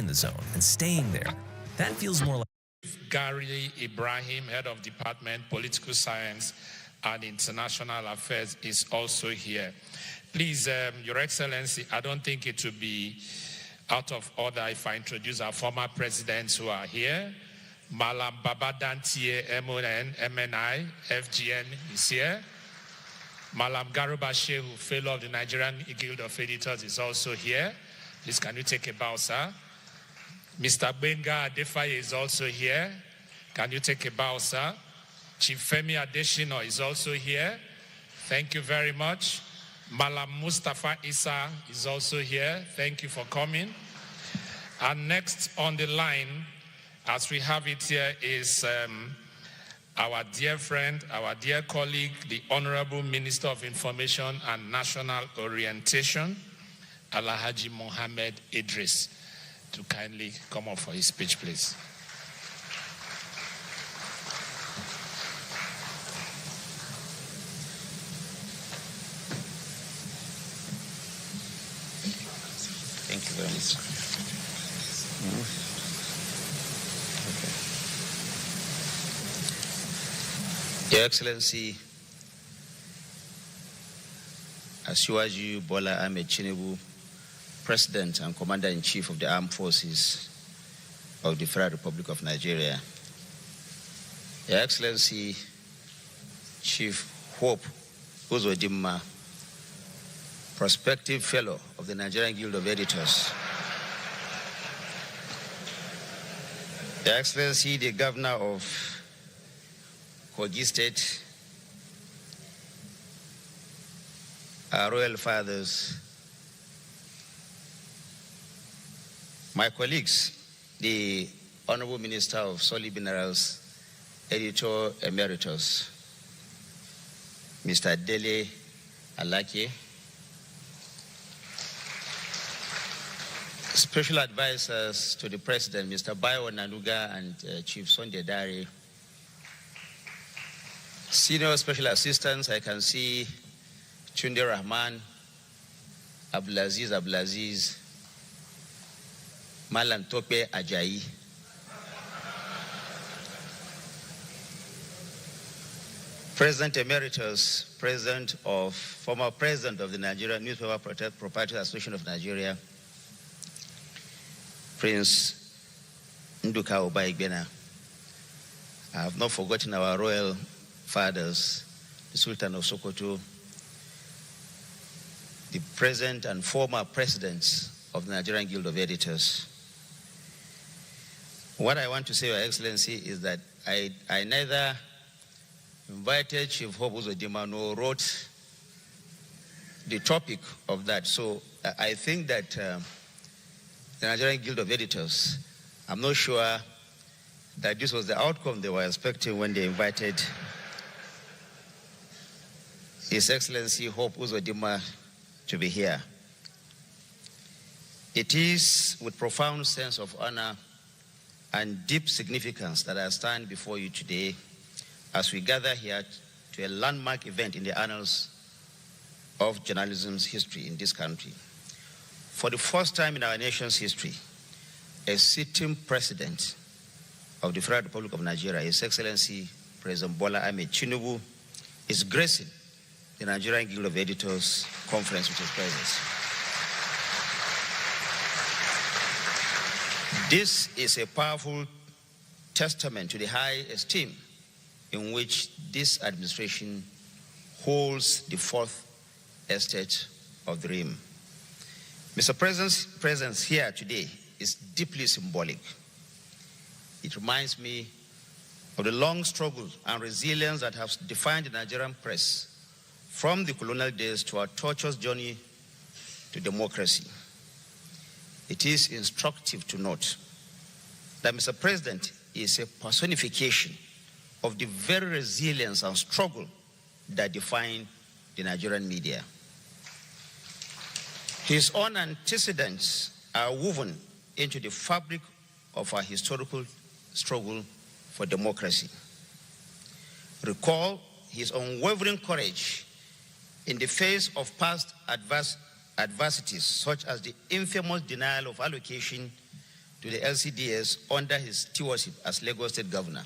the zone and staying there. That feels more like Gary Ibrahim, Head of Department, Political Science and International Affairs, is also here. Please, Your Excellency, I don't think it would be out of order if I introduce our former presidents who are here. Malam Babadantie, MON, MNI, FGN is here. Malam Garuba Shehu, Fellow of the Nigerian Guild of Editors, is also here. Please, can you take a bow, sir? Mr. Benga Adefaye is also here. Can you take a bow, sir? Chief Femi Adeshino is also here. Thank you very much. Malam Mustafa Issa is also here. Thank you for coming. And next on the line, as we have it here, is our dear friend, our dear colleague, the Honorable Minister of Information and National Orientation, Alhaji Mohammed Idris, to kindly come up for his speech, please. Thank you very much. Okay. Your Excellency, Asiwaju Bola Ahmed Tinubu, President and Commander-in-Chief of the Armed Forces of the Federal Republic of Nigeria, Your Excellency, Chief Hope Uzodimma, Prospective Fellow of the Nigerian Guild of Editors, Your Excellency, the Governor of Kogi State, our Royal Fathers, my colleagues, the Honorable Minister of Solid Minerals, Editor Emeritus, Mr. Dele Alake, Special Advisors to the President, Mr. Bayo Nanuga and Chief Sunday Dare, Senior Special Assistants, I can see Chunde Rahman, Abdulaziz, Malam Tope Ajayi, President Emeritus, former President of the Nigerian Newspaper Proprietors Association of Nigeria, Prince Nduka Obaigbena. I have not forgotten our royal fathers, the Sultan of Sokoto, the present and former presidents of the Nigerian Guild of Editors. What I want to say, Your Excellency, is that I neither invited Chief Hope Uzodimma nor wrote the topic of that. So I think that the Nigerian Guild of Editors, I'm not sure that this was the outcome they were expecting when they invited His Excellency Hope Uzodimma to be here. It is with profound sense of honor and deep significance that I stand before you today as we gather here to a landmark event in the annals of journalism's history in this country. For the first time in our nation's history, a sitting president of the Federal Republic of Nigeria, His Excellency President Bola Ahmed Tinubu, is gracing the Nigerian Guild of Editors conference with his presence. This is a powerful testament to the high esteem in which this administration holds the fourth estate of the realm. Mr. President's presence here today is deeply symbolic. It reminds me of the long struggle and resilience that have defined the Nigerian press from the colonial days to our tortuous journey to democracy. It is instructive to note that Mr. President is a personification of the very resilience and struggle that define the Nigerian media. His own antecedents are woven into the fabric of our historical struggle for democracy. Recall his unwavering courage in the face of past adversities, such as the infamous denial of allocation to the LCDS under his stewardship as Lagos State Governor,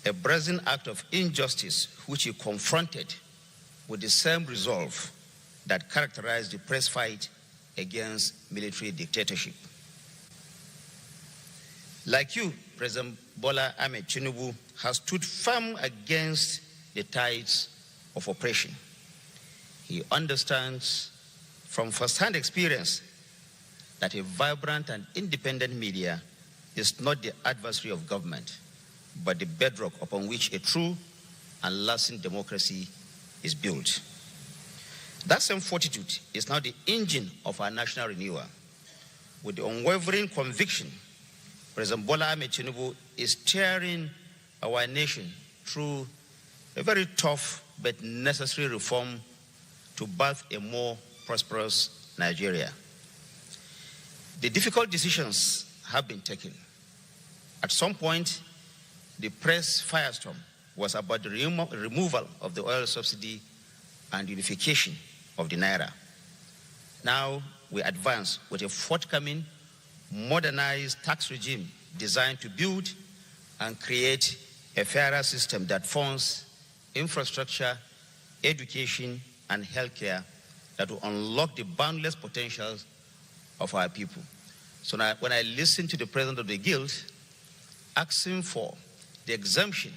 a brazen act of injustice which he confronted with the same resolve that characterized the press fight against military dictatorship. Like you, President Bola Ahmed Tinubu has stood firm against the tides of oppression. He understands from first-hand experience that a vibrant and independent media is not the adversary of government, but the bedrock upon which a true and lasting democracy is built. That same fortitude is now the engine of our national renewal. With the unwavering conviction, President Bola Ahmed Tinubu is steering our nation through a very tough but necessary reform to birth a more prosperous Nigeria. The difficult decisions have been taken. At some point, the press firestorm was about the removal of the oil subsidy and unification of the Naira. Now we advance with a forthcoming, modernized tax regime designed to build and create a fairer system that funds infrastructure, education, and healthcare that will unlock the boundless potentials of our people. So now, when I listen to the president of the Guild asking for the exemption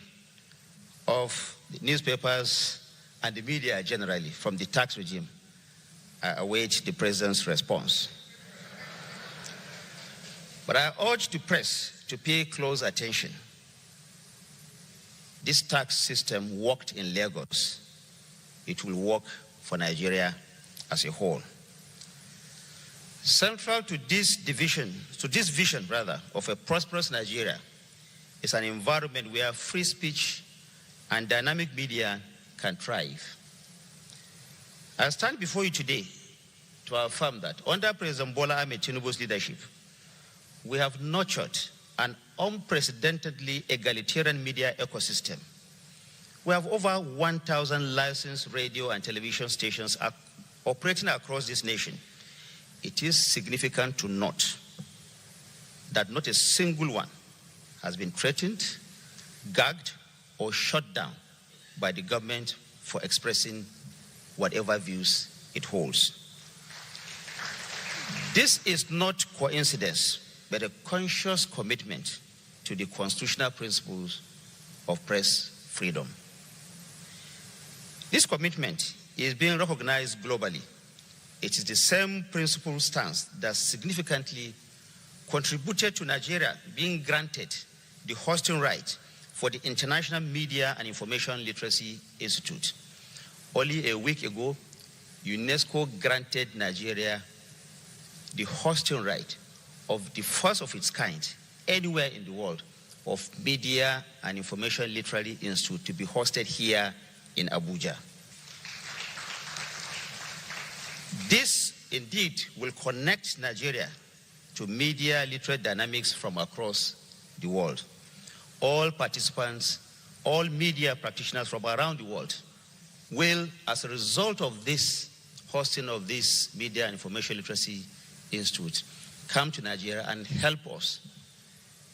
of the newspapers and the media generally from the tax regime, I await the president's response. But I urge the press to pay close attention. This tax system worked in Lagos. It will work for Nigeria as a whole. Central to this vision of a prosperous Nigeria is an environment where free speech and dynamic media can thrive. I stand before you today to affirm that under President Bola Ahmed Tinubu's leadership, we have nurtured an unprecedentedly egalitarian media ecosystem. We have over 1,000 licensed radio and television stations operating across this nation. It is significant to note that not a single one has been threatened, gagged, or shut down by the government for expressing whatever views it holds. This is not coincidence, but a conscious commitment to the constitutional principles of press freedom. This commitment is being recognized globally. It is the same principle stance that significantly contributed to Nigeria being granted the hosting right for the International Media and Information Literacy Institute. Only a week ago, UNESCO granted Nigeria the hosting right of the first of its kind anywhere in the world of Media and Information Literary Institute to be hosted here in Abuja. This indeed will connect Nigeria to media literate dynamics from across the world. All participants, all media practitioners from around the world will, as a result of this hosting of this Media and Information Literacy Institute, come to Nigeria and help us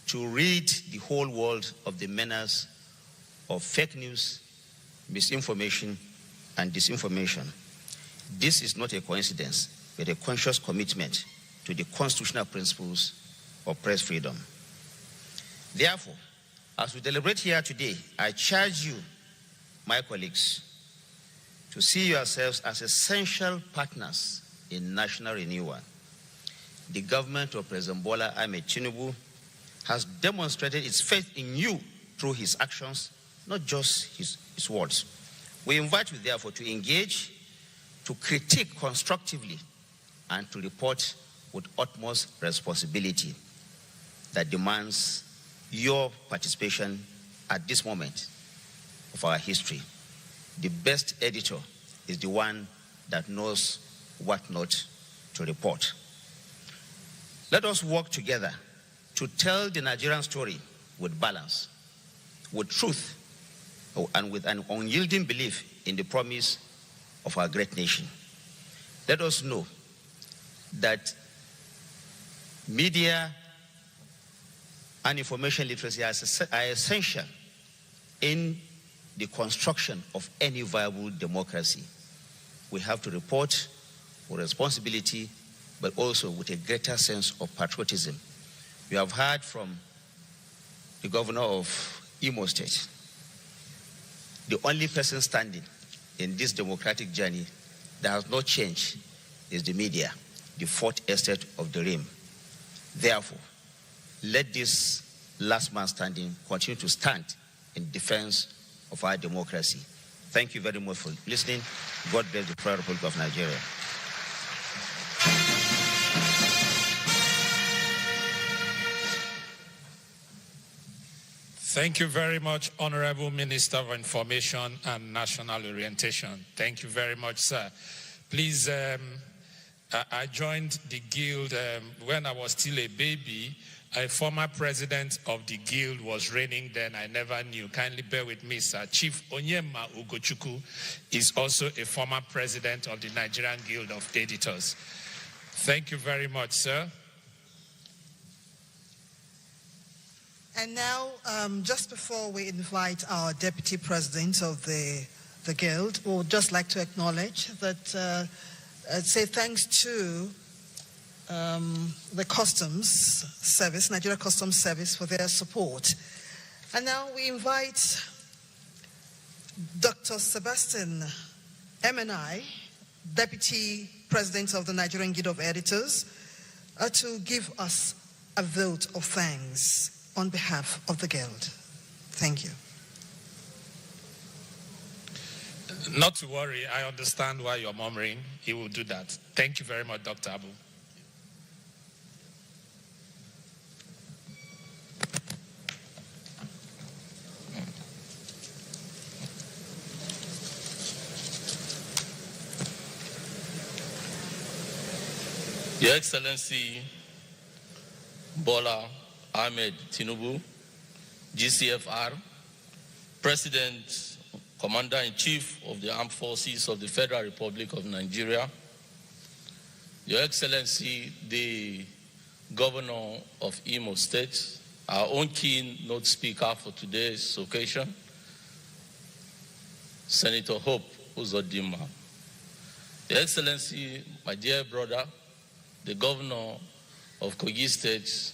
to rid the whole world of the menace of fake news, misinformation, and disinformation. This is not a coincidence, but a conscious commitment to the constitutional principles of press freedom. Therefore, as we deliberate here today, I charge you, my colleagues, to see yourselves as essential partners in national renewal. The government of President Bola Ahmed Tinubu has demonstrated its faith in you through his actions, not just his words. We invite you, therefore, to engage, to critique constructively, and to report with utmost responsibility that demands your participation at this moment of our history. The best editor is the one that knows what not to report. Let us work together to tell the Nigerian story with balance, with truth, and with an unyielding belief in the promise of our great nation. Let us know that media and information literacy are essential in the construction of any viable democracy. We have to report with responsibility, but also with a greater sense of patriotism. You have heard from the governor of Imo State. The only person standing in this democratic journey that has not changed is the media, the fourth estate of the realm. Therefore, let this last man standing continue to stand in defense of our democracy. Thank you very much for listening. God bless the Federal Republic of Nigeria. Thank you very much, Honorable Minister of Information and National Orientation. Thank you very much, sir. Please, I joined the Guild when I was still a baby. A former president of the Guild was reigning then. I never knew. Kindly bear with me, sir. Chief Onyema Ugochukwu is also a former president of the Nigerian Guild of Editors. Thank you very much, sir. And now, just before we invite our deputy president of the Guild, we would just like to acknowledge that, say thanks to the Customs Service, Nigeria Customs Service, for their support. And now we invite Dr. Sebastian MNI, Deputy President of the Nigerian Guild of Editors, to give us a vote of thanks on behalf of the Guild. Thank you. Not to worry, I understand why you're murmuring. He will do that. Thank you very much, Dr. Abu. Your Excellency Bola Ahmed Tinubu, GCFR, President, Commander-in-Chief of the Armed Forces of the Federal Republic of Nigeria, Your Excellency, the Governor of Imo State, our own keynote speaker for today's occasion, Senator Hope Uzodimma, Your Excellency, my dear brother, the Governor of Kogi State,